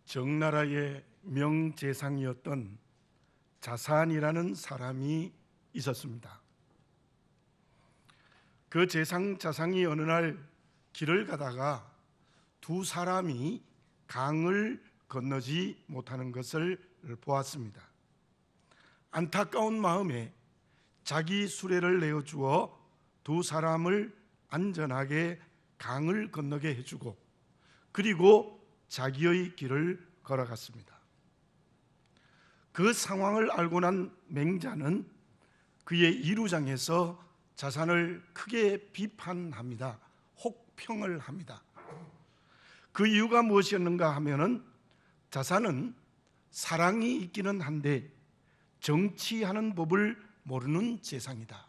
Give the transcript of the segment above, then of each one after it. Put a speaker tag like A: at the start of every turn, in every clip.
A: 정나라의 명재상이었던 자산이라는 사람이 있었습니다. 그 자상이 어느 날 길을 가다가 두 사람이 강을 건너지 못하는 것을 보았습니다. 안타까운 마음에 자기 수레를 내어주어 두 사람을 안전하게 강을 건너게 해주고 그리고 자기의 길을 걸어갔습니다. 그 상황을 알고 난 맹자는 그의 이루장에서 자산을 크게 비판합니다. 혹평을 합니다. 그 이유가 무엇이었는가 하면은 자산은 사랑이 있기는 한데 정치하는 법을 모르는 재상이다.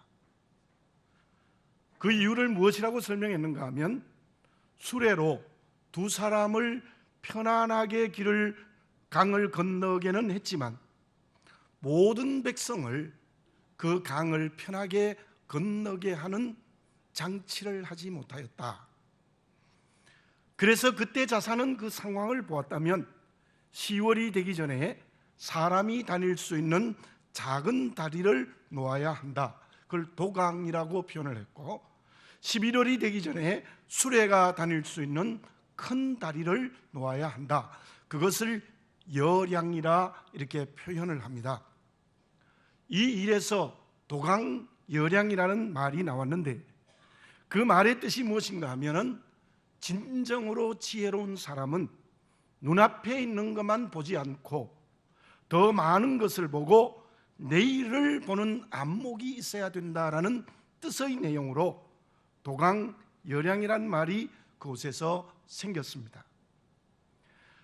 A: 그 이유를 무엇이라고 설명했는가 하면 수레로 두 사람을 편안하게 강을 건너게는 했지만 모든 백성을 그 강을 편하게 건너게 하는 장치를 하지 못하였다. 그래서 그때 자산은 그 상황을 보았다면 10월이 되기 전에 사람이 다닐 수 있는 작은 다리를 놓아야 한다. 그걸 도강이라고 표현을 했고 11월이 되기 전에 수레가 다닐 수 있는 큰 다리를 놓아야 한다. 그것을 여량이라 이렇게 표현을 합니다. 이 일에서 도강여량이라는 말이 나왔는데 그 말의 뜻이 무엇인가 하면은 진정으로 지혜로운 사람은 눈앞에 있는 것만 보지 않고 더 많은 것을 보고 내일을 보는 안목이 있어야 된다라는 뜻의 내용으로 도강여량이란 말이 그곳에서 생겼습니다.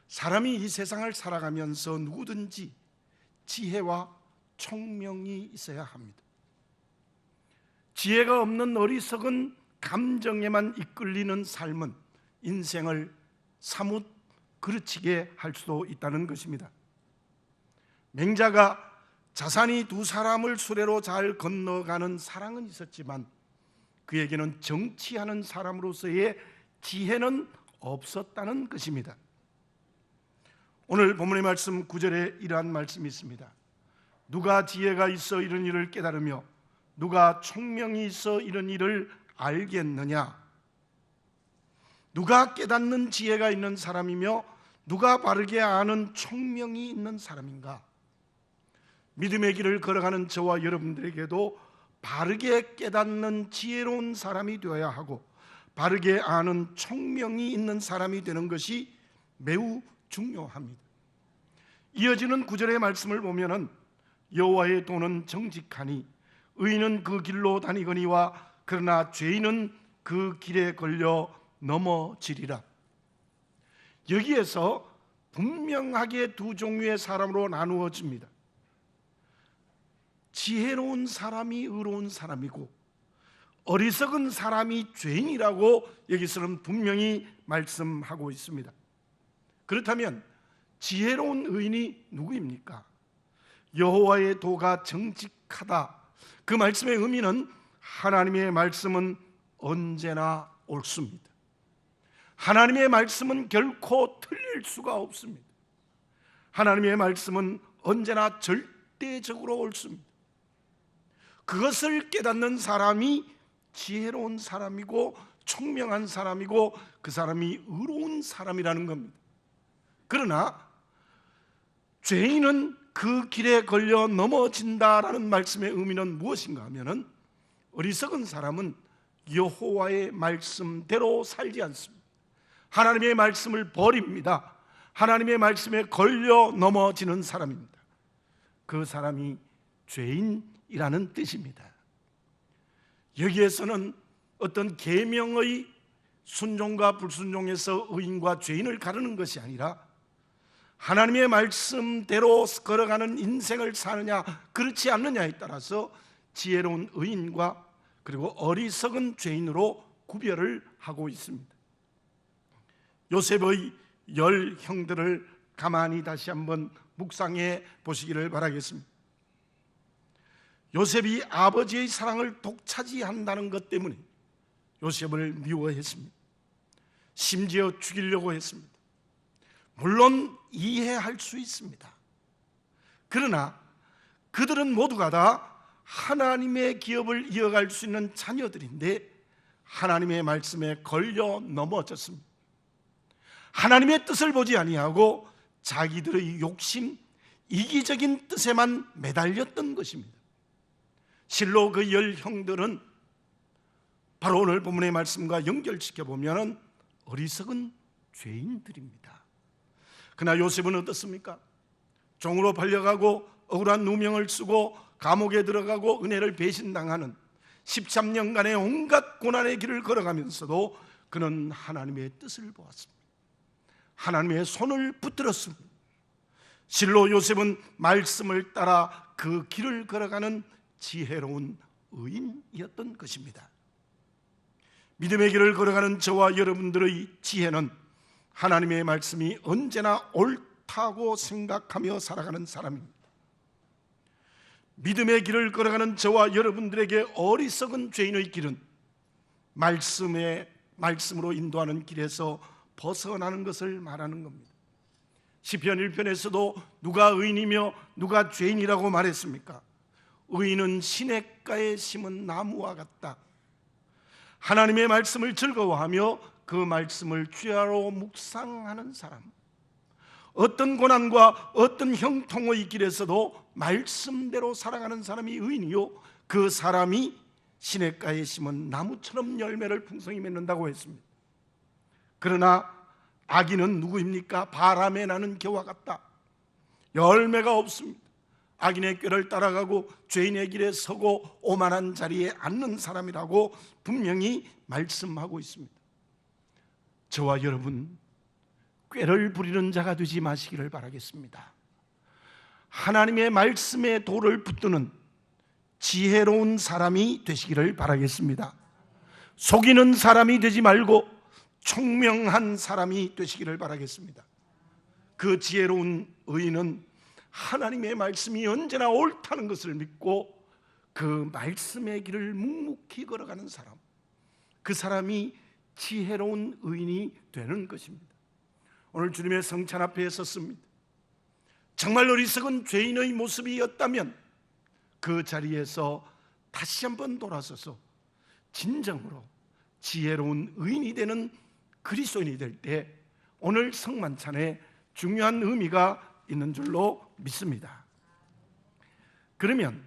A: 사람이 이 세상을 살아가면서 누구든지 지혜와 총명이 있어야 합니다. 지혜가 없는 어리석은 감정에만 이끌리는 삶은 인생을 사뭇 그르치게 할 수도 있다는 것입니다. 맹자가 자산이 두 사람을 수레로 잘 건너가는 사랑은 있었지만 그에게는 정치하는 사람으로서의 지혜는 없었다는 것입니다. 오늘 본문의 말씀 9절에 이러한 말씀이 있습니다. 누가 지혜가 있어 이런 일을 깨달으며 누가 총명이 있어 이런 일을 알겠느냐? 누가 깨닫는 지혜가 있는 사람이며 누가 바르게 아는 총명이 있는 사람인가? 믿음의 길을 걸어가는 저와 여러분들에게도 바르게 깨닫는 지혜로운 사람이 되어야 하고 바르게 아는 총명이 있는 사람이 되는 것이 매우 중요합니다. 이어지는 9절의 말씀을 보면은 여호와의 도는 정직하니 의인은 그 길로 다니거니와 그러나 죄인은 그 길에 걸려 넘어지리라. 여기에서 분명하게 두 종류의 사람으로 나누어집니다. 지혜로운 사람이 의로운 사람이고 어리석은 사람이 죄인이라고 여기서는 분명히 말씀하고 있습니다. 그렇다면 지혜로운 의인이 누구입니까? 여호와의 도가 정직하다. 그 말씀의 의미는 하나님의 말씀은 언제나 옳습니다. 하나님의 말씀은 결코 틀릴 수가 없습니다. 하나님의 말씀은 언제나 절대적으로 옳습니다. 그것을 깨닫는 사람이 지혜로운 사람이고 총명한 사람이고 그 사람이 의로운 사람이라는 겁니다. 그러나 죄인은 그 길에 걸려 넘어진다라는 말씀의 의미는 무엇인가 하면은 어리석은 사람은 여호와의 말씀대로 살지 않습니다. 하나님의 말씀을 버립니다. 하나님의 말씀에 걸려 넘어지는 사람입니다. 그 사람이 죄인이라는 뜻입니다. 여기에서는 어떤 계명의 순종과 불순종에서 의인과 죄인을 가르는 것이 아니라 하나님의 말씀대로 걸어가는 인생을 사느냐 그렇지 않느냐에 따라서 지혜로운 의인과 그리고 어리석은 죄인으로 구별을 하고 있습니다. 요셉의 10 형들을 가만히 다시 한번 묵상해 보시기를 바라겠습니다. 요셉이 아버지의 사랑을 독차지한다는 것 때문에 요셉을 미워했습니다. 심지어 죽이려고 했습니다. 물론 이해할 수 있습니다. 그러나 그들은 모두가 다 하나님의 기업을 이어갈 수 있는 자녀들인데 하나님의 말씀에 걸려 넘어졌습니다. 하나님의 뜻을 보지 아니하고 자기들의 욕심, 이기적인 뜻에만 매달렸던 것입니다. 실로 그 열 형들은 바로 오늘 본문의 말씀과 연결시켜 보면 어리석은 죄인들입니다. 그러나 요셉은 어떻습니까? 종으로 팔려가고 억울한 누명을 쓰고 감옥에 들어가고 은혜를 배신당하는 13년간의 온갖 고난의 길을 걸어가면서도 그는 하나님의 뜻을 보았습니다. 하나님의 손을 붙들었습니다. 실로 요셉은 말씀을 따라 그 길을 걸어가는 지혜로운 의인이었던 것입니다. 믿음의 길을 걸어가는 저와 여러분들의 지혜는 하나님의 말씀이 언제나 옳다고 생각하며 살아가는 사람입니다. 믿음의 길을 걸어가는 저와 여러분들에게 어리석은 죄인의 길은 말씀으로 인도하는 길에서 벗어나는 것을 말하는 겁니다. 시편 1편에서도 누가 의인이며 누가 죄인이라고 말했습니까? 의인은 시냇가에 심은 나무와 같다. 하나님의 말씀을 즐거워하며 그 말씀을 주야로 묵상하는 사람, 어떤 고난과 어떤 형통의 길에서도 말씀대로 살아가는 사람이 의인이요, 그 사람이 시냇가에 심은 나무처럼 열매를 풍성히 맺는다고 했습니다. 그러나 악인은 누구입니까? 바람에 나는 겨와 같다. 열매가 없습니다. 악인의 꾀를 따라가고 죄인의 길에 서고 오만한 자리에 앉는 사람이라고 분명히 말씀하고 있습니다. 저와 여러분, 꾀를 부리는 자가 되지 마시기를 바라겠습니다. 하나님의 말씀에 돌을 붙드는 지혜로운 사람이 되시기를 바라겠습니다. 속이는 사람이 되지 말고 총명한 사람이 되시기를 바라겠습니다. 그 지혜로운 의인은 하나님의 말씀이 언제나 옳다는 것을 믿고 그 말씀의 길을 묵묵히 걸어가는 사람, 그 사람이 지혜로운 의인이 되는 것입니다. 오늘 주님의 성찬 앞에 섰습니다. 정말 어리석은 죄인의 모습이었다면 그 자리에서 다시 한번 돌아서서 진정으로 지혜로운 의인이 되는 그리스도인이 될 때 오늘 성만찬에 중요한 의미가 있는 줄로 믿습니다. 그러면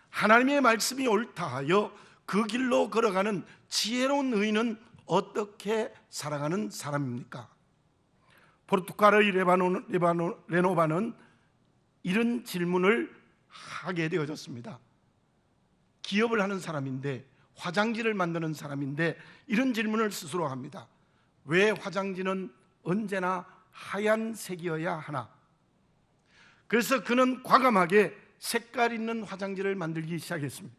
A: 하나님의 말씀이 옳다 하여 그 길로 걸어가는 지혜로운 의인은 어떻게 살아가는 사람입니까? 포르투갈의 레노바는 이런 질문을 하게 되어졌습니다. 기업을 하는 사람인데, 화장지를 만드는 사람인데 이런 질문을 스스로 합니다. 왜 화장지는 언제나 하얀색이어야 하나? 그래서 그는 과감하게 색깔 있는 화장지를 만들기 시작했습니다.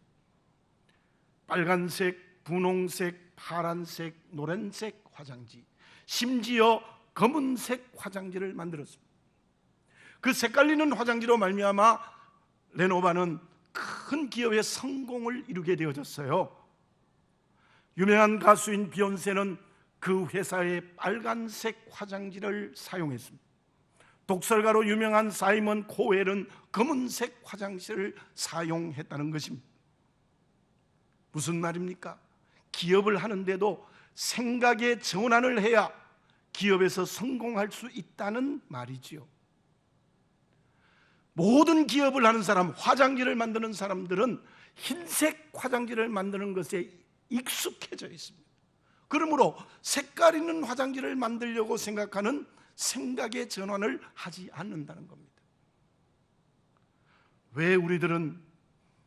A: 빨간색, 분홍색, 파란색, 노란색 화장지, 심지어 검은색 화장지를 만들었습니다. 그 색깔 있는 화장지로 말미암아 레노바는 큰 기업의 성공을 이루게 되어졌어요. 유명한 가수인 비욘세는 그 회사의 빨간색 화장지를 사용했습니다. 독설가로 유명한 사이먼 코웰은 검은색 화장지를 사용했다는 것입니다. 무슨 말입니까? 기업을 하는데도 생각의 전환을 해야 기업에서 성공할 수 있다는 말이지요. 모든 기업을 하는 사람, 화장지를 만드는 사람들은 흰색 화장지를 만드는 것에 익숙해져 있습니다. 그러므로 색깔 있는 화장지를 만들려고 생각하는 생각의 전환을 하지 않는다는 겁니다. 왜 우리들은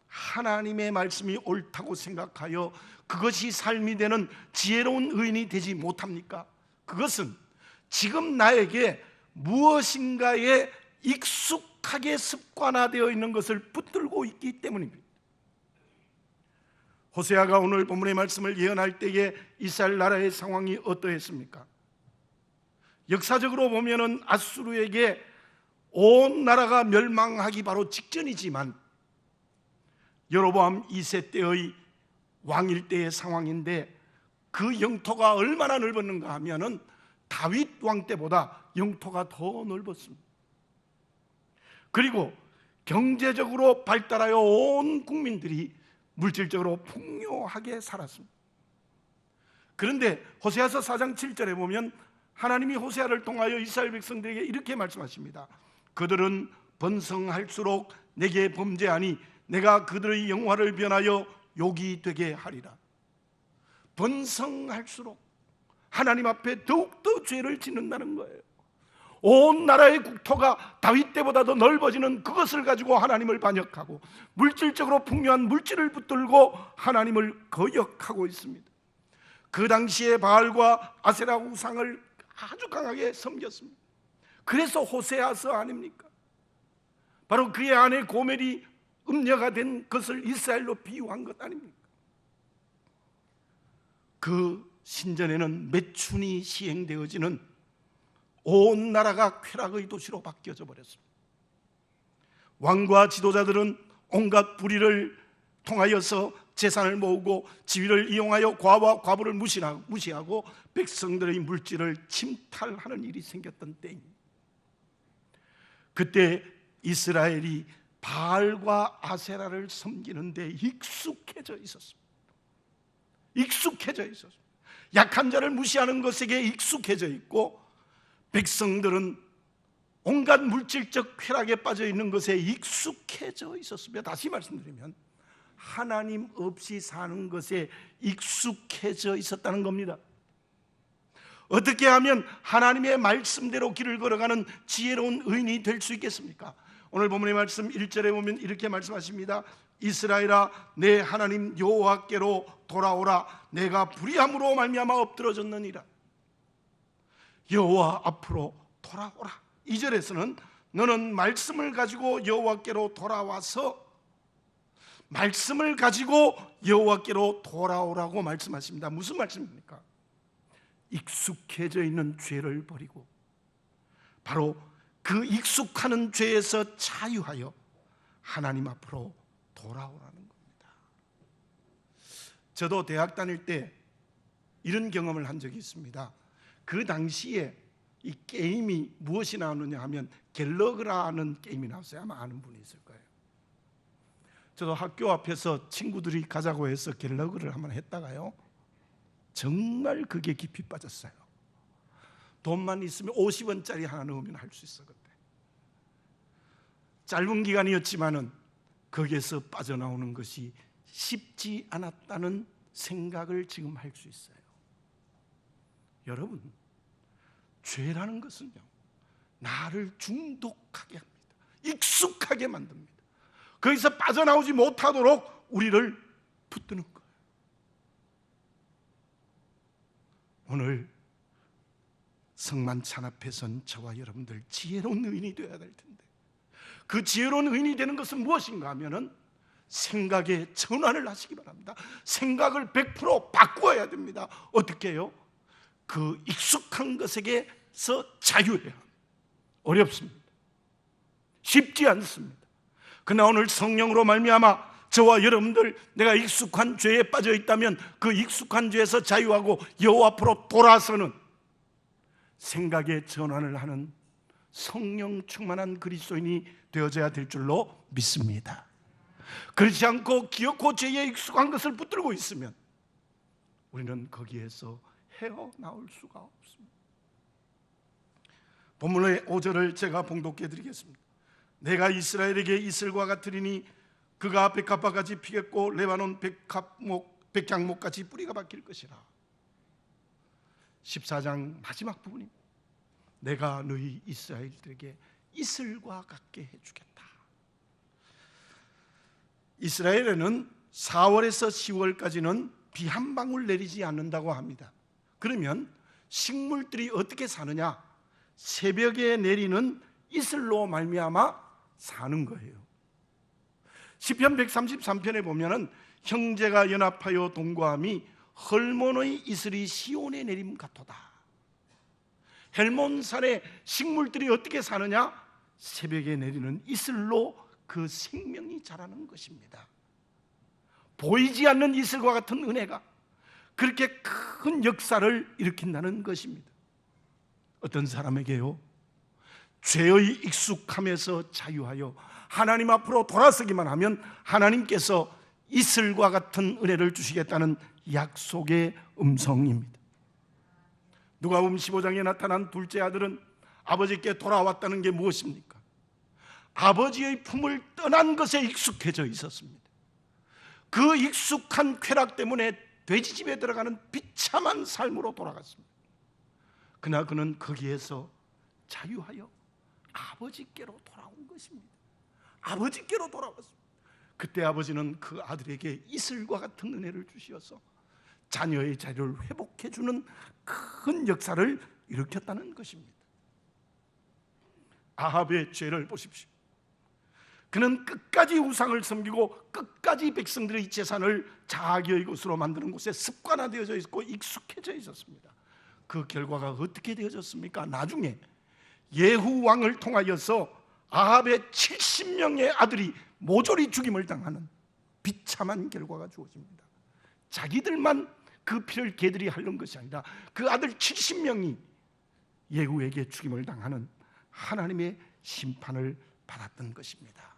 A: 하나님의 말씀이 옳다고 생각하여 그것이 삶이 되는 지혜로운 의인이 되지 못합니까? 그것은 지금 나에게 무엇인가에 익숙하게 습관화되어 있는 것을 붙들고 있기 때문입니다. 호세아가 오늘 본문의 말씀을 예언할 때에 이스라엘 나라의 상황이 어떠했습니까? 역사적으로 보면은 아수르에게 온 나라가 멸망하기 바로 직전이지만 여로보암 2세 때의 왕일 때의 상황인데 그 영토가 얼마나 넓었는가 하면은 다윗 왕 때보다 영토가 더 넓었습니다. 그리고 경제적으로 발달하여 온 국민들이 물질적으로 풍요하게 살았습니다. 그런데 호세아서 4장 7절에 보면 하나님이 호세아를 통하여 이스라엘 백성들에게 이렇게 말씀하십니다. 그들은 번성할수록 내게 범죄하니 내가 그들의 영화를 변하여 욕이 되게 하리라. 번성할수록 하나님 앞에 더욱더 죄를 짓는다는 거예요. 온 나라의 국토가 다윗 때보다 더 넓어지는 그것을 가지고 하나님을 반역하고 물질적으로 풍요한 물질을 붙들고 하나님을 거역하고 있습니다. 그 당시에 바알과 아세라 우상을 아주 강하게 섬겼습니다. 그래서 호세아서 아닙니까? 바로 그의 아내 고멜이 음녀가 된 것을 이스라엘로 비유한 것 아닙니까? 그 신전에는 매춘이 시행되어지는 온 나라가 쾌락의 도시로 바뀌어져 버렸습니다. 왕과 지도자들은 온갖 불의를 통하여서 재산을 모으고 지위를 이용하여 과와 과부를 무시하고 백성들의 물질을 침탈하는 일이 생겼던 때입니다. 그때 이스라엘이 바알과 아세라를 섬기는 데 익숙해져 있었습니다. 익숙해져 있었습니다. 약한 자를 무시하는 것에게 익숙해져 있고 백성들은 온갖 물질적 쾌락에 빠져 있는 것에 익숙해져 있었으며, 다시 말씀드리면 하나님 없이 사는 것에 익숙해져 있었다는 겁니다. 어떻게 하면 하나님의 말씀대로 길을 걸어가는 지혜로운 의인이 될 수 있겠습니까? 오늘 본문의 말씀 1절에 보면 이렇게 말씀하십니다. 이스라엘아, 내 하나님 여호와께로 돌아오라. 내가 불의함으로 말미암아 엎드러졌느니라. 여호와 앞으로 돌아오라. 2절에서는 너는 말씀을 가지고 여호와께로 돌아와서 말씀을 가지고 여호와께로 돌아오라고 말씀하십니다. 무슨 말씀입니까? 익숙해져 있는 죄를 버리고 바로 그 익숙하는 죄에서 자유하여 하나님 앞으로 돌아오라는 겁니다. 저도 대학 다닐 때 이런 경험을 한 적이 있습니다. 그 당시에 이 게임이 무엇이 나오느냐 하면 갤러그라는 게임이 나왔어요. 아마 아는 분이 있을 거예요. 저도 학교 앞에서 친구들이 가자고 해서 갤러그를 한번 했다가요, 정말 그게 깊이 빠졌어요. 돈만 있으면 50원짜리 하나 넣으면 할 수 있어. 그때 짧은 기간이었지만은 거기에서 빠져나오는 것이 쉽지 않았다는 생각을 지금 할 수 있어요. 여러분, 죄라는 것은요, 나를 중독하게 합니다. 익숙하게 만듭니다. 거기서 빠져나오지 못하도록 우리를 붙드는 거예요. 오늘 성만찬 앞에 선 저와 여러분들 지혜로운 의인이 되어야 될 텐데, 그 지혜로운 의인이 되는 것은 무엇인가 하면은 생각의 전환을 하시기 바랍니다. 생각을 100% 바꾸어야 됩니다. 어떻게 해요? 그 익숙한 것에게서 자유해야 합니다. 어렵습니다. 쉽지 않습니다. 그러나 오늘 성령으로 말미암아 저와 여러분들, 내가 익숙한 죄에 빠져 있다면 그 익숙한 죄에서 자유하고 여호와 앞으로 돌아서는 생각의 전환을 하는 성령 충만한 그리스도인이 되어져야 될 줄로 믿습니다. 그렇지 않고 기어코 죄에 익숙한 것을 붙들고 있으면 우리는 거기에서 헤어나올 수가 없습니다. 본문의 5절을 제가 봉독해 드리겠습니다. 내가 이스라엘에게 이슬과 같으리니 그가 백합화같이 피겠고 레바논 백향목같이 뿌리가 박힐 것이라. 14장 마지막 부분입니다. 내가 너희 이스라엘들에게 이슬과 같게 해주겠다. 이스라엘에는 4월에서 10월까지는 비 한 방울 내리지 않는다고 합니다. 그러면 식물들이 어떻게 사느냐? 새벽에 내리는 이슬로 말미암아 사는 거예요. 시편 133편에 보면은 형제가 연합하여 동거함이 헐몬의 이슬이 시온에 내림 같도다. 헬몬산의 식물들이 어떻게 사느냐? 새벽에 내리는 이슬로 그 생명이 자라는 것입니다. 보이지 않는 이슬과 같은 은혜가 그렇게 큰 역사를 일으킨다는 것입니다. 어떤 사람에게요, 죄의 익숙함에서 자유하여 하나님 앞으로 돌아서기만 하면 하나님께서 이슬과 같은 은혜를 주시겠다는 약속의 음성입니다. 누가복음 15장에 나타난 둘째 아들은 아버지께 돌아왔다는 게 무엇입니까? 아버지의 품을 떠난 것에 익숙해져 있었습니다. 그 익숙한 쾌락 때문에 돼지집에 들어가는 비참한 삶으로 돌아갔습니다. 그러나 그는 거기에서 자유하여 아버지께로 돌아온 것입니다. 아버지께로 돌아왔습니다. 그때 아버지는 그 아들에게 이슬과 같은 은혜를 주시어서 자녀의 자유를 회복해주는 큰 역사를 일으켰다는 것입니다. 아합의 죄를 보십시오. 그는 끝까지 우상을 섬기고 끝까지 백성들의 재산을 자기의 것으로 만드는 곳에 습관화되어져 있고 익숙해져 있었습니다. 그 결과가 어떻게 되어졌습니까? 나중에 예후 왕을 통하여서 아합의 70명의 아들이 모조리 죽임을 당하는 비참한 결과가 주어집니다. 자기들만 그 피를 개들이 핥는 것이 아니라 그 아들 70명이 예후에게 죽임을 당하는 하나님의 심판을 받았던 것입니다.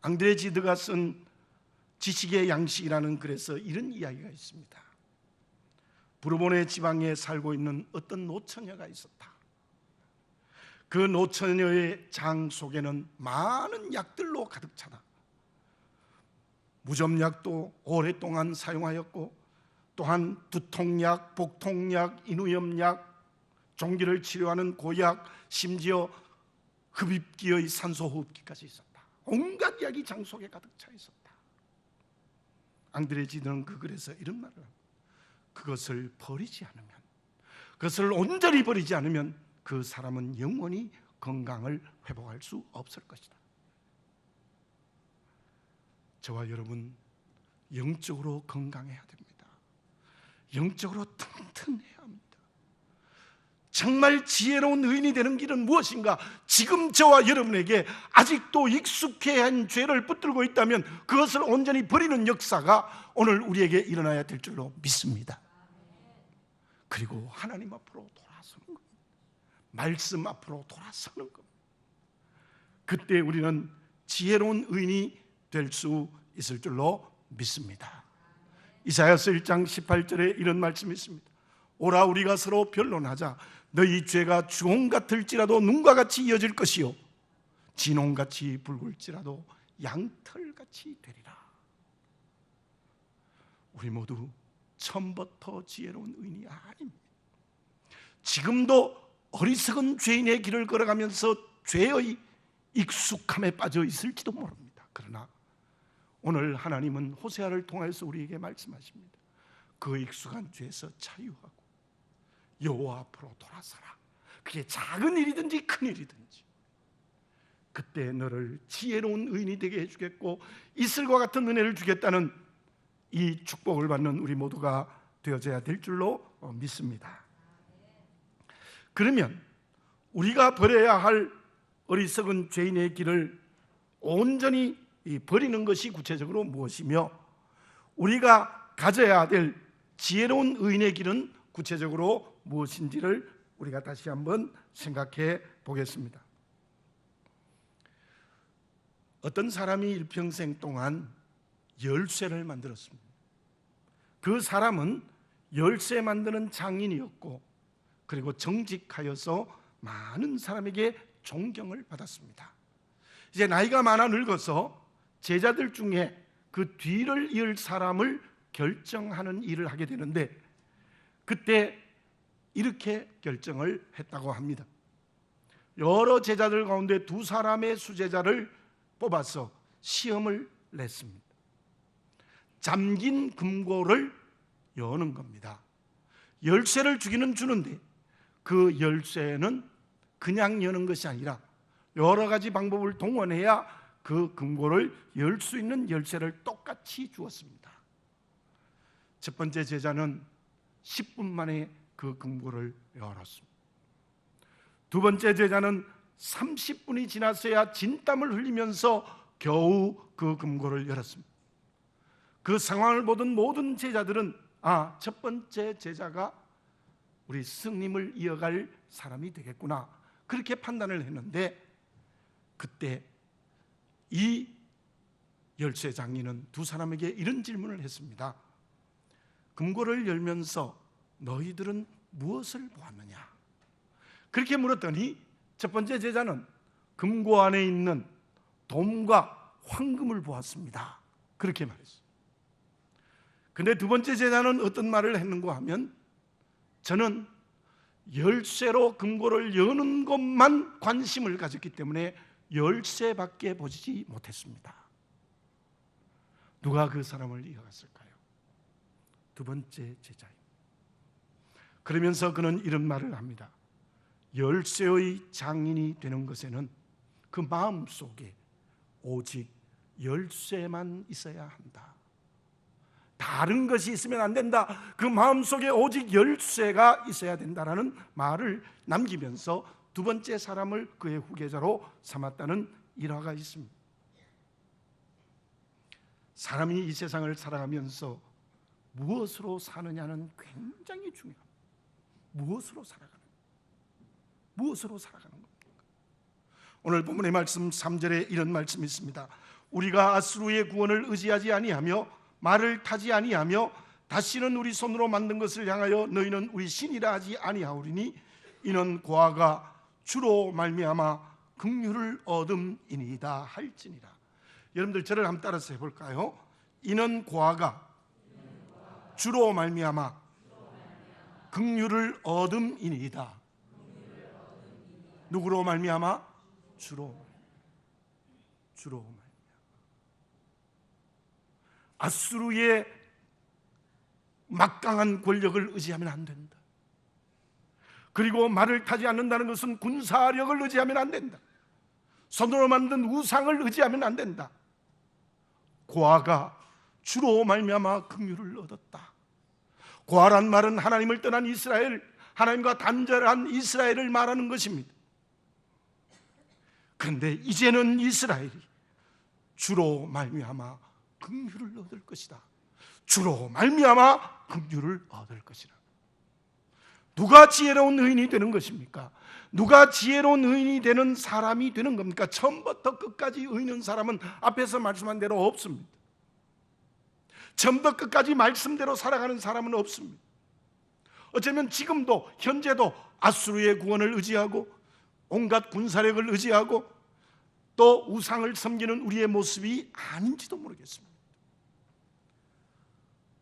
A: 앙드레 지드가 쓴 지식의 양식이라는 글에서 이런 이야기가 있습니다. 부르본의 지방에 살고 있는 어떤 노처녀가 있었다. 그 노처녀의 장 속에는 많은 약들로 가득 차다. 무좀약도 오랫동안 사용하였고, 또한 두통약, 복통약, 인후염약, 종기를 치료하는 고약, 심지어 흡입기의 산소호흡기까지 있었다. 온갖 약이 장 속에 가득 차 있었다. 앙드레 지드는 그 글에서 이런 말을 합니다. 그것을 버리지 않으면, 그것을 온전히 버리지 않으면 그 사람은 영원히 건강을 회복할 수 없을 것이다. 저와 여러분, 영적으로 건강해야 됩니다. 영적으로 튼튼해야 합니다. 정말 지혜로운 의인이 되는 길은 무엇인가? 지금 저와 여러분에게 아직도 익숙한 죄를 붙들고 있다면 그것을 온전히 버리는 역사가 오늘 우리에게 일어나야 될 줄로 믿습니다. 그리고 하나님 앞으로 돌아서는 겁니다. 말씀 앞으로 돌아서는 겁니다. 그때 우리는 지혜로운 의인이 될 수 있을 줄로 믿습니다. 이사야서 1장 18절에 이런 말씀이 있습니다. 오라 우리가 서로 변론하자. 너희 죄가 주홍 같을지라도 눈과 같이 이어질 것이요 진홍같이 붉을지라도 양털같이 되리라. 우리 모두 처음부터 지혜로운 의인이 아닙니다. 지금도 어리석은 죄인의 길을 걸어가면서 죄의 익숙함에 빠져 있을지도 모릅니다. 그러나 오늘 하나님은 호세아를 통해서 우리에게 말씀하십니다. 그 익숙한 죄에서 자유하고 여호와 앞으로 돌아서라. 그게 작은 일이든지 큰 일이든지 그때 너를 지혜로운 의인이 되게 해주겠고 이슬과 같은 은혜를 주겠다는 이 축복을 받는 우리 모두가 되어져야 될 줄로 믿습니다. 그러면 우리가 버려야 할 어리석은 죄인의 길을 온전히 버리는 것이 구체적으로 무엇이며 우리가 가져야 될 지혜로운 의인의 길은 구체적으로 무엇인지를 우리가 다시 한번 생각해 보겠습니다. 어떤 사람이 일평생 동안 열쇠를 만들었습니다. 그 사람은 열쇠 만드는 장인이었고 그리고 정직하여서 많은 사람에게 존경을 받았습니다. 이제 나이가 많아 늙어서 제자들 중에 그 뒤를 이을 사람을 결정하는 일을 하게 되는데 그때 이렇게 결정을 했다고 합니다. 여러 제자들 가운데 두 사람의 수제자를 뽑아서 시험을 냈습니다. 잠긴 금고를 여는 겁니다. 열쇠를 주기는 주는데 그 열쇠는 그냥 여는 것이 아니라 여러 가지 방법을 동원해야 그 금고를 열 수 있는 열쇠를 똑같이 주었습니다. 첫 번째 제자는 10분 만에 그 금고를 열었습니다. 두 번째 제자는 30분이 지났어야 진땀을 흘리면서 겨우 그 금고를 열었습니다. 그 상황을 보던 모든 제자들은 첫 번째 제자가 우리 스님을 이어갈 사람이 되겠구나, 그렇게 판단을 했는데, 그때 이 열쇠 장인은 두 사람에게 이런 질문을 했습니다. 금고를 열면서 너희들은 무엇을 보았느냐? 그렇게 물었더니 첫 번째 제자는 금고 안에 있는 돔과 황금을 보았습니다, 그렇게 말했어요. 근데 두 번째 제자는 어떤 말을 했는가 하면, 저는 열쇠로 금고를 여는 것만 관심을 가졌기 때문에 열쇠밖에 보지 못했습니다. 누가 그 사람을 이어갔을까요? 두 번째 제자입니다. 그러면서 그는 이런 말을 합니다. 열쇠의 장인이 되는 것에는 그 마음 속에 오직 열쇠만 있어야 한다. 다른 것이 있으면 안 된다. 그 마음 속에 오직 열쇠가 있어야 된다라는 말을 남기면서 두 번째 사람을 그의 후계자로 삼았다는 일화가 있습니다. 사람이 이 세상을 살아가면서 무엇으로 사느냐는 굉장히 중요합니다. 무엇으로 살아가는 겁니까? 오늘 본문의 말씀 3절에 이런 말씀이 있습니다. 우리가 아수르의 구원을 의지하지 아니하며 말을 타지 아니하며 다시는 우리 손으로 만든 것을 향하여 너희는 우리 신이라 하지 아니하오리니 이는 고아가 주로 말미암아 긍휼을 얻음이니이다 할지니라. 여러분들 저를 한번 따라서 해볼까요? 이는 고아가 주로 말미암아 긍휼을 얻음이니이다. 누구로 말미암아? 주로 말미암아. 아수르의 막강한 권력을 의지하면 안 된다. 그리고 말을 타지 않는다는 것은 군사력을 의지하면 안 된다. 손으로 만든 우상을 의지하면 안 된다. 고아가 주로 말미암아 긍휼을 얻었다. 고아란 말은 하나님을 떠난 이스라엘, 하나님과 단절한 이스라엘을 말하는 것입니다. 그런데 이제는 이스라엘이 주로 말미암아 긍휼을 얻을 것이다. 주로 말미암아 긍휼을 얻을 것이다. 누가 지혜로운 의인이 되는 것입니까? 누가 지혜로운 의인이 되는 사람이 되는 겁니까? 처음부터 끝까지 의인은 사람은 앞에서 말씀한 대로 없습니다. 처음부터 끝까지 말씀대로 살아가는 사람은 없습니다. 어쩌면 지금도 현재도 아수르의 구원을 의지하고 온갖 군사력을 의지하고 또 우상을 섬기는 우리의 모습이 아닌지도 모르겠습니다.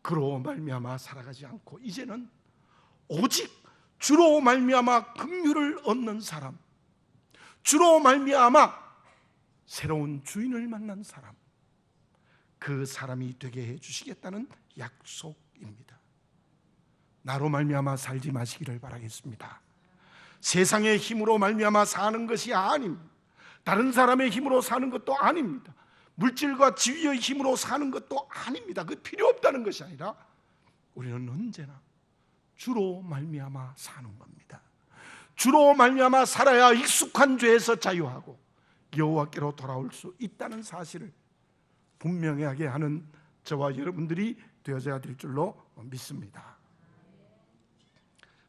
A: 그로 말미암아 살아가지 않고 이제는 오직 주로 말미암아 긍휼을 얻는 사람, 주로 말미암아 새로운 주인을 만난 사람, 그 사람이 되게 해주시겠다는 약속입니다. 나로 말미암아 살지 마시기를 바라겠습니다. 세상의 힘으로 말미암아 사는 것이 아닙니다. 다른 사람의 힘으로 사는 것도 아닙니다. 물질과 지위의 힘으로 사는 것도 아닙니다. 그 필요 없다는 것이 아니라 우리는 언제나 주로 말미암아 사는 겁니다. 주로 말미암아 살아야 익숙한 죄에서 자유하고 여호와께로 돌아올 수 있다는 사실을 분명하게 하는 저와 여러분들이 되어져야 될 줄로 믿습니다.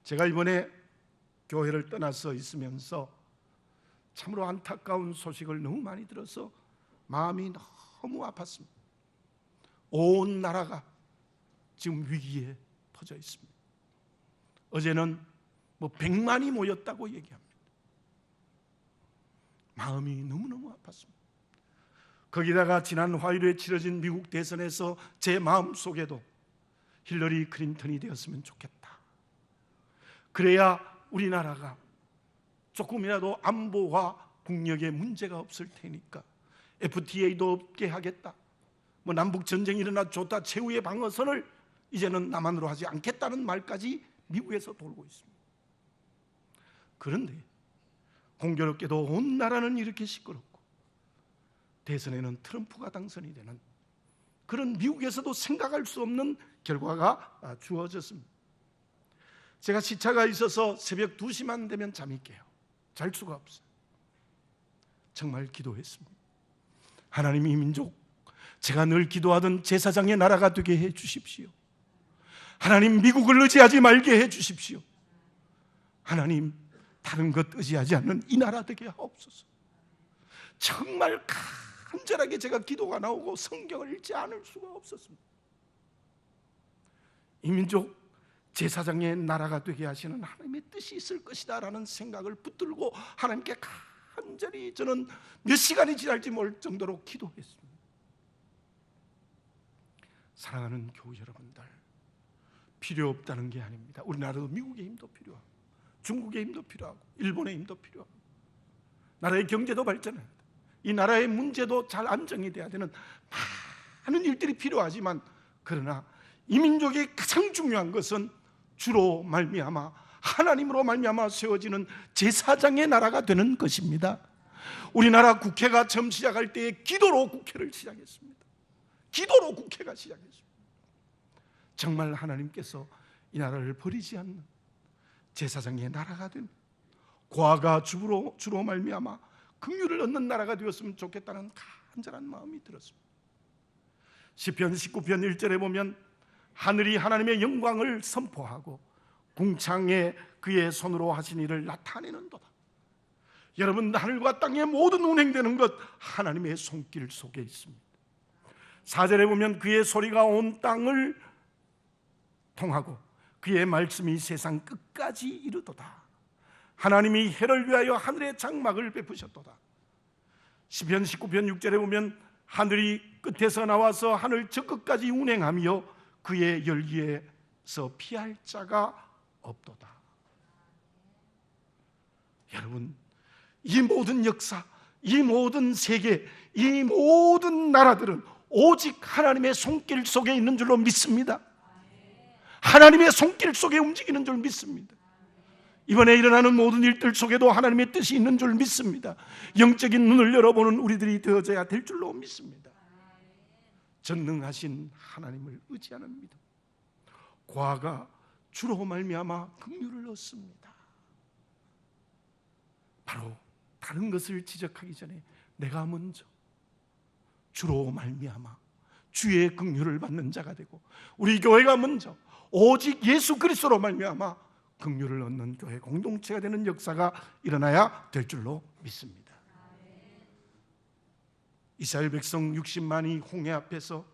A: 제가 이번에 교회를 떠나서 있으면서 참으로 안타까운 소식을 너무 많이 들어서 마음이 너무 아팠습니다. 온 나라가 지금 위기에 퍼져 있습니다. 어제는 100만이 모였다고 얘기합니다. 마음이 너무너무 아팠습니다. 거기다가 지난 화요일에 치러진 미국 대선에서 제 마음속에도 힐러리 클린턴이 되었으면 좋겠다. 그래야 우리나라가 조금이라도 안보와 국력에 문제가 없을 테니까 FTA도 없게 하겠다. 남북 전쟁이 일어나 좋다. 최후의 방어선을 이제는 남한으로 하지 않겠다는 말까지 미국에서 돌고 있습니다. 그런데 공교롭게도 온 나라는 이렇게 시끄럽고 대선에는 트럼프가 당선이 되는 그런 미국에서도 생각할 수 없는 결과가 주어졌습니다. 제가 시차가 있어서 새벽 2시만 되면 잠이 깨요. 잘 수가 없어요. 정말 기도했습니다. 하나님, 이 민족 제가 늘 기도하던 제사장의 나라가 되게 해 주십시오. 하나님, 미국을 의지하지 말게 해 주십시오. 하나님, 다른 것 의지하지 않는 이 나라 되게 하옵소서. 정말 간절하게 제가 기도가 나오고 성경을 읽지 않을 수가 없었습니다. 이 민족 제사장의 나라가 되게 하시는 하나님의 뜻이 있을 것이다 라는 생각을 붙들고 하나님께 간절히 저는 몇 시간이 지날지 모를 정도로 기도했습니다. 사랑하는 교우 여러분들, 필요 없다는 게 아닙니다. 우리나라도 미국의 힘도 필요하고 중국의 힘도 필요하고 일본의 힘도 필요하고 나라의 경제도 발전해야 합니다. 이 나라의 문제도 잘 안정이 돼야 되는 많은 일들이 필요하지만, 그러나 이 민족이 가장 중요한 것은 주로 말미암아 하나님으로 말미암아 세워지는 제사장의 나라가 되는 것입니다. 우리나라 국회가 처음 시작할 때에 기도로 국회를 시작했습니다. 기도로 국회가 시작했습니다. 정말 하나님께서 이 나라를 버리지 않는 제사장의 나라가 된, 고아가 주로 말미암아 긍휼을 얻는 나라가 되었으면 좋겠다는 간절한 마음이 들었습니다. 시편 19편 1절에 보면 하늘이 하나님의 영광을 선포하고 궁창에 그의 손으로 하신 일을 나타내는도다. 여러분, 하늘과 땅의 모든 운행되는 것 하나님의 손길 속에 있습니다. 4절에 보면 그의 소리가 온 땅을 통하고 그의 말씀이 세상 끝까지 이르도다. 하나님이 해를 위하여 하늘의 장막을 베푸셨도다. 시편 19편 6절에 보면 하늘이 끝에서 나와서 하늘 저 끝까지 운행하며 그의 열기에서 피할 자가 없도다. 여러분, 이 모든 역사, 이 모든 세계, 이 모든 나라들은 오직 하나님의 손길 속에 있는 줄로 믿습니다. 하나님의 손길 속에 움직이는 줄 믿습니다. 이번에 일어나는 모든 일들 속에도 하나님의 뜻이 있는 줄 믿습니다. 영적인 눈을 열어보는 우리들이 되어져야 될 줄로 믿습니다. 전능하신 하나님을 의지하는 믿음, 고아가 주로 말미암아 긍휼을 얻습니다. 바로 다른 것을 지적하기 전에 내가 먼저 주로 말미암아 주의 긍휼을 받는 자가 되고, 우리 교회가 먼저 오직 예수 그리스도로 말미암아 긍휼을 얻는 교회 공동체가 되는 역사가 일어나야 될 줄로 믿습니다. 이스라엘 백성 60만이 홍해 앞에서,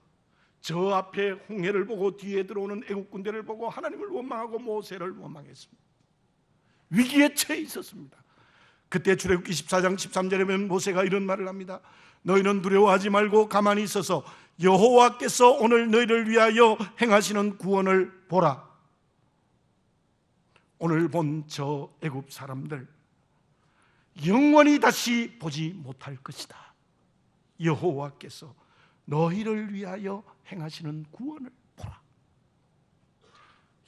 A: 저 앞에 홍해를 보고 뒤에 들어오는 애국 군대를 보고 하나님을 원망하고 모세를 원망했습니다. 위기에 처해 있었습니다. 그때 출애굽기 14장 13절에 보면 모세가 이런 말을 합니다. 너희는 두려워하지 말고 가만히 있어서 여호와께서 오늘 너희를 위하여 행하시는 구원을 보라. 오늘 본 저 애굽 사람들 영원히 다시 보지 못할 것이다. 여호와께서 너희를 위하여 행하시는 구원을 보라.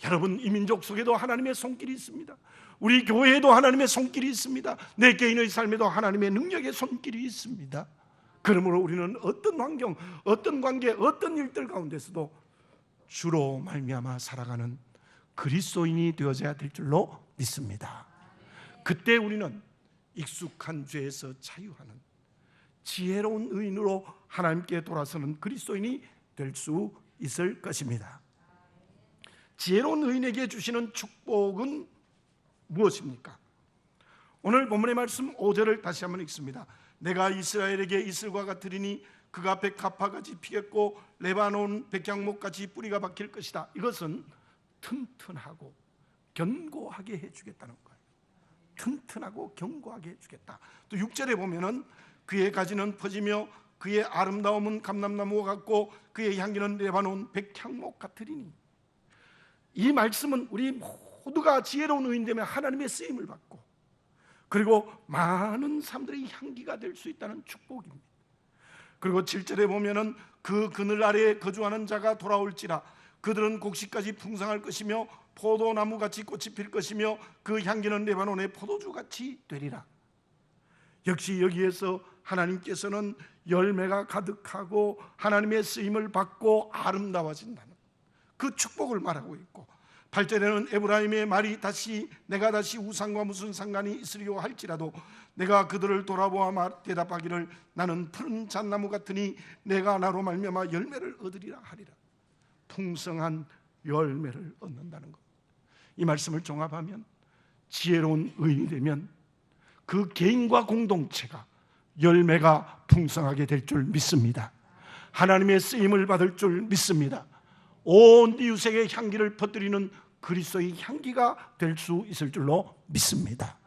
A: 여러분, 이 민족 속에도 하나님의 손길이 있습니다. 우리 교회에도 하나님의 손길이 있습니다. 내 개인의 삶에도 하나님의 능력의 손길이 있습니다. 그러므로 우리는 어떤 환경, 어떤 관계, 어떤 일들 가운데서도 주로 말미암아 살아가는 그리스도인이 되어져야 될 줄로 믿습니다. 그때 우리는 익숙한 죄에서 자유하는 지혜로운 의인으로 하나님께 돌아서는 그리스도인이 될 수 있을 것입니다. 지혜로운 의인에게 주시는 축복은 무엇입니까? 오늘 본문의 말씀 5절을 다시 한번 읽습니다. 내가 이스라엘에게 이슬과 같으리니 그가 백합화같이 피겠고 레바논 백향목같이 뿌리가 박힐 것이다. 이것은 튼튼하고 견고하게 해주겠다는 거예요. 튼튼하고 견고하게 해주겠다. 또 6절에 보면은 그의 가지는 퍼지며 그의 아름다움은 감람나무와 같고 그의 향기는 레바논 백향목 같으리니. 이 말씀은 우리 모두가 지혜로운 의인 되면 하나님의 쓰임을 받고, 그리고 많은 사람들의 향기가 될 수 있다는 축복입니다. 그리고 7절에 보면은 그 그늘 아래에 거주하는 자가 돌아올지라 그들은 곡식까지 풍성할 것이며 포도나무같이 꽃이 필 것이며 그 향기는 레바논의 포도주같이 되리라. 역시 여기에서 하나님께서는 열매가 가득하고 하나님의 쓰임을 받고 아름다워진다는 그 축복을 말하고 있고, 8절에는 에브라임의 말이 내가 다시 우상과 무슨 상관이 있으리요 할지라도 내가 그들을 돌아보아 대답하기를 나는 푸른 잣나무 같으니 내가 나로 말미암아 열매를 얻으리라 하리라. 풍성한 열매를 얻는다는 것. 이 말씀을 종합하면 지혜로운 의인이 되면 그 개인과 공동체가 열매가 풍성하게 될 줄 믿습니다. 하나님의 쓰임을 받을 줄 믿습니다. 온 이웃에게 향기를 퍼뜨리는 그리스도의 향기가 될 수 있을 줄로 믿습니다.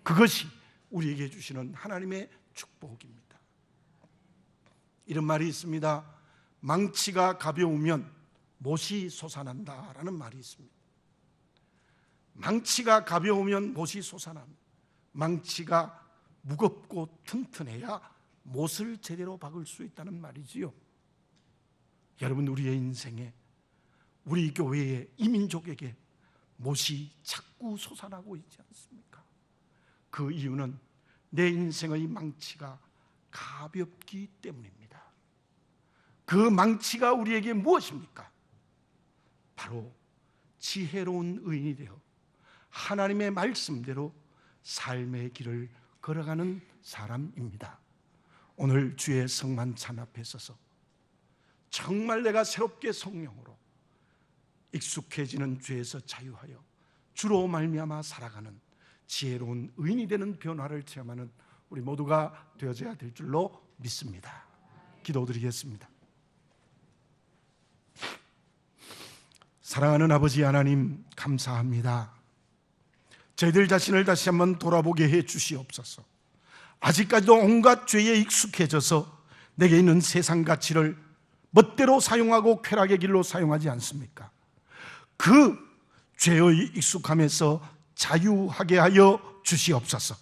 A: 그것이 우리에게 주시는 하나님의 축복입니다. 이런 말이 있습니다. 망치가 가벼우면 못이 솟아난다라는 말이 있습니다. 망치가 가벼우면 못이 솟아납니다. 망치가 무겁고 튼튼해야 못을 제대로 박을 수 있다는 말이지요. 여러분, 우리의 인생에, 우리 교회의 이민족에게 못이 자꾸 솟아나고 있지 않습니까? 그 이유는 내 인생의 망치가 가볍기 때문입니다. 그 망치가 우리에게 무엇입니까? 바로 지혜로운 의인이 되어 하나님의 말씀대로 삶의 길을 걸어가는 사람입니다. 오늘 주의 성만찬 앞에 서서 정말 내가 새롭게 성령으로 익숙해지는 죄에서 자유하여 주로 말미암아 살아가는 지혜로운 의인이 되는 변화를 체험하는 우리 모두가 되어져야 될 줄로 믿습니다. 기도드리겠습니다. 사랑하는 아버지 하나님, 감사합니다. 저희들 자신을 다시 한번 돌아보게 해 주시옵소서. 아직까지도 온갖 죄에 익숙해져서 내게 있는 세상 가치를 멋대로 사용하고 쾌락의 길로 사용하지 않습니까? 그 죄의 익숙함에서 자유하게 하여 주시옵소서.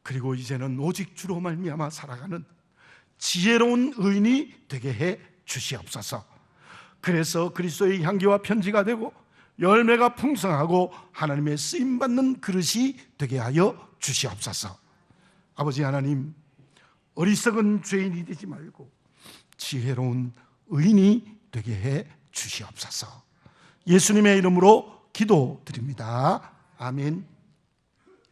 A: 그리고 이제는 오직 주로 말미암아 살아가는 지혜로운 의인이 되게 해 주시옵소서. 그래서 그리스도의 향기와 편지가 되고 열매가 풍성하고 하나님의 쓰임받는 그릇이 되게 하여 주시옵소서. 아버지 하나님, 어리석은 죄인이 되지 말고 지혜로운 의인이 되게 해 주시옵소서. 예수님의 이름으로 기도드립니다. 아멘.